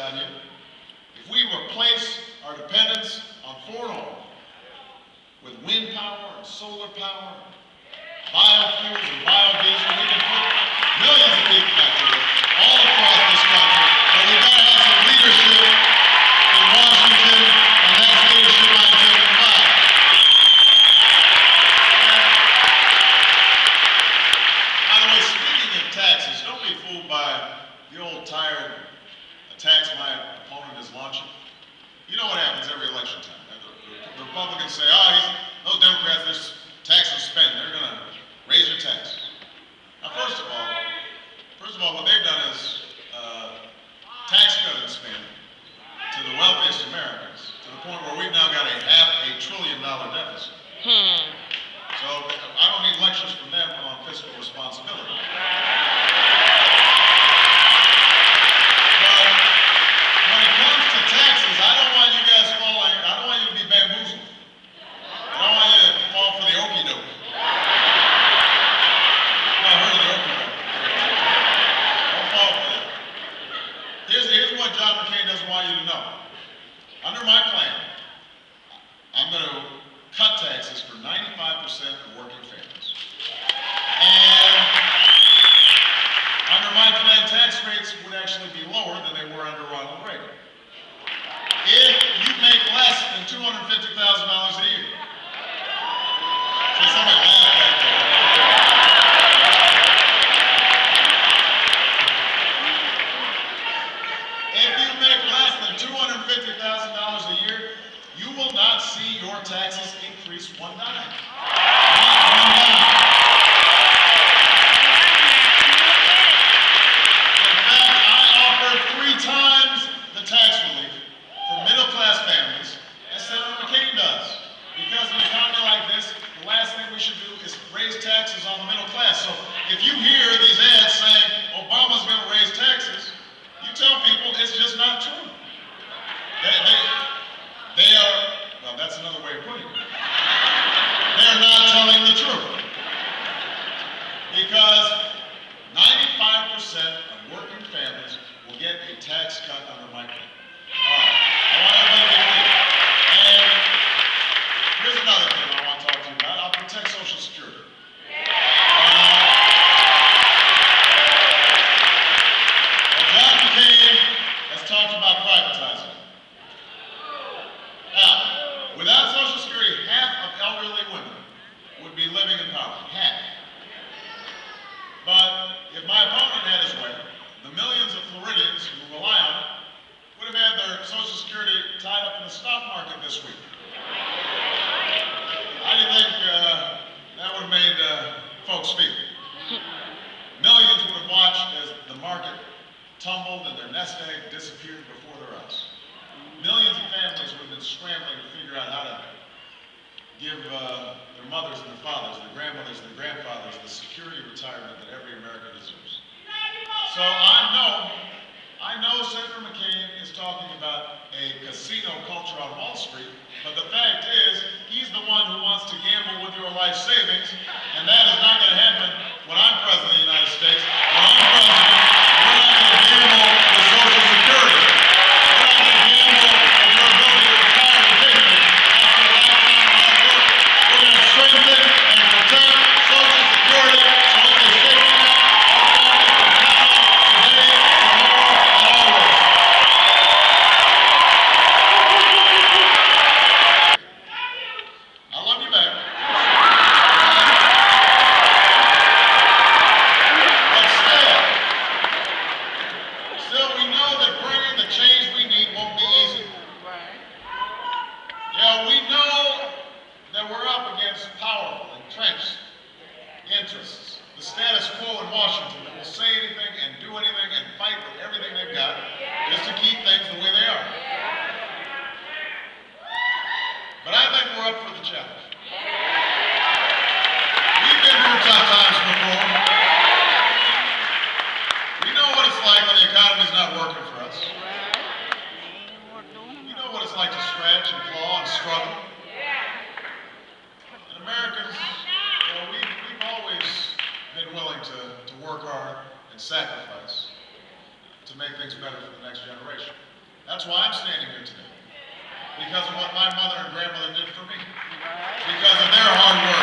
idea. If we replace our dependence on foreign oil with wind power and solar power, biofuels and biodiesel, we can put millions of people back to work all across this country. But we've got to have some leadership in Washington, and that's leadership I intend to provide. By the way, speaking of taxes, don't be fooled by the old tired attacks my opponent is launching. You know what happens every election time. The Republicans say, those Democrats, they're tax and spend, they're going to raise your taxes. Now, first of all, what they've done is tax cut and spend to the wealthiest Americans, to the point where we've now got a $500 billion deficit. So I don't need lectures from them on fiscal responsibility. But when it comes to taxes, I don't want you guys falling, I don't want you to be bamboozled. I don't want you to fall for the okie doke. I heard of the okie doke. Don't fall for that. Here's what John McCain doesn't want you to know. Under my plan, I'm going to cut taxes for 95% of working families. And under my plan, tax rates would actually be lower than they were under Ronald Reagan. If you make less than $250,000 a year. See, somebody laughed back there. If you make less than $250,000 a year, you will not see your taxes increase one dime. Not one dime. In fact, I offer 3 times the tax relief for middle-class families as Senator McCain does. Because in an economy like this, the last thing we should do is raise taxes on the middle class. So if you hear these ads saying Obama's going to raise taxes, you tell people it's just not true. They are, well, that's another way of putting it. They're not telling the truth. Because 95% of working families will get a tax cut under my plan. All right, I want everybody to be clear. And here's another thing I want to talk to you about. I'll protect Social Security. John McCain has talked about privatizing it. Now, without Social Security, half of elderly women would be living in poverty. Half. But if my opponent had his way, the millions of Floridians who rely on it would have had their Social Security tied up in the stock market this week. How do you think that would have made folks feel? Millions would have watched as the market tumbled and their nest egg disappeared before their eyes. Millions of families would have been scrambling to figure out how to give their mothers and their fathers, their grandmothers and their grandfathers the security retirement that every American deserves. So I know Senator McCain is talking about a casino culture on Wall Street, but the fact is, he's the one who wants to gamble with your life savings, and that is not going to happen when I'm President of the United States. When I'm President, we're not going to gamble with Social Security. We're not going to gamble with your ability to retire with dignity after a lifetime of hard work. We're going to strengthen and protect Social Security so it's a safety net our families can count on today, tomorrow, and always. I love you back. But still, we know that bringing the change we need won't be easy. Yeah, we know that we're up against powerful, entrenched interests. The status quo in Washington that will say anything and do anything and fight with everything they've got just to keep things the way they are. But I think we're up for the challenge. We've been through tough times before. We know what it's like when the economy's not working for us. We know what it's like to scratch and claw and struggle. And Americans, we've always been willing to work hard and sacrifice to make things better for the next generation. That's why I'm standing here today. Because of what my mother and grandmother did for me. Because of their hard work.